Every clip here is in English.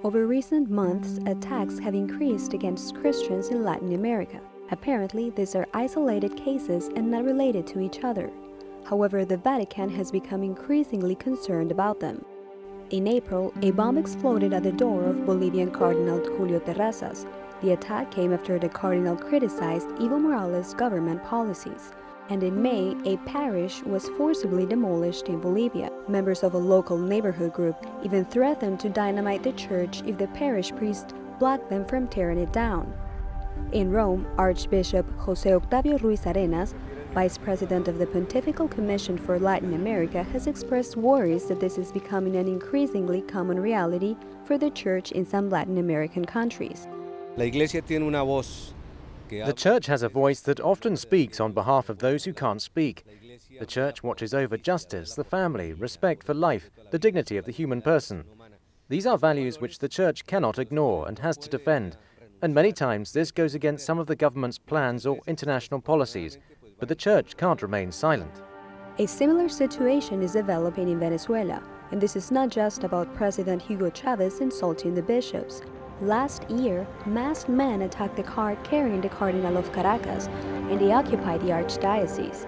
Over recent months, attacks have increased against Christians in Latin America. Apparently, these are isolated cases and not related to each other. However, the Vatican has become increasingly concerned about them. In April, a bomb exploded at the door of Bolivian Cardinal Julio Terrazas. The attack came after the cardinal criticized Evo Morales' government policies. And in May, a parish was forcibly demolished in Bolivia. Members of a local neighborhood group even threatened to dynamite the church if the parish priest blocked them from tearing it down. In Rome, Archbishop José Octavio Ruiz, Vice President of the Pontifical Commission for Latin America, has expressed worries that this is becoming an increasingly common reality for the Church in some Latin American countries. The Church has a voice that often speaks on behalf of those who can't speak. The Church watches over justice, the family, respect for life, the dignity of the human person. These are values which the Church cannot ignore and has to defend. And many times this goes against some of the government's plans or international policies. But the Church can't remain silent. A similar situation is developing in Venezuela, and this is not just about President Hugo Chavez insulting the bishops. Last year, masked men attacked the car carrying the Cardinal of Caracas, and they occupied the archdiocese.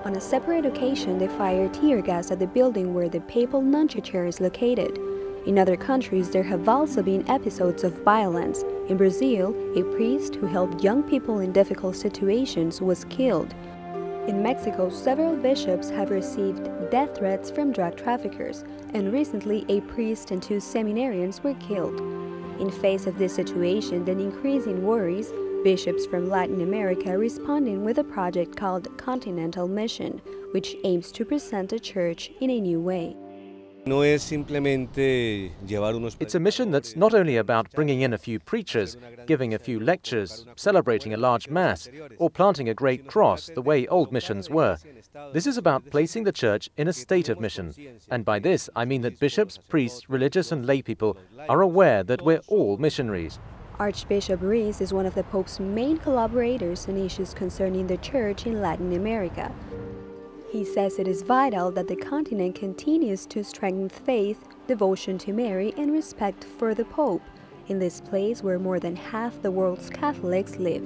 On a separate occasion, they fired tear gas at the building where the papal nunciature is located. In other countries, there have also been episodes of violence. In Brazil, a priest who helped young people in difficult situations was killed. In Mexico, several bishops have received death threats from drug traffickers, and recently a priest and 2 seminarians were killed. In face of this situation and increasing worries, bishops from Latin America are responding with a project called Continental Mission, which aims to present the Church in a new way. It's a mission that's not only about bringing in a few preachers, giving a few lectures, celebrating a large mass, or planting a great cross the way old missions were. This is about placing the Church in a state of mission. And by this, I mean that bishops, priests, religious and lay people are aware that we're all missionaries. Archbishop Ruiz is one of the Pope's main collaborators on issues concerning the Church in Latin America. He says it is vital that the continent continues to strengthen faith, devotion to Mary, and respect for the Pope, in this place where more than half the world's Catholics live.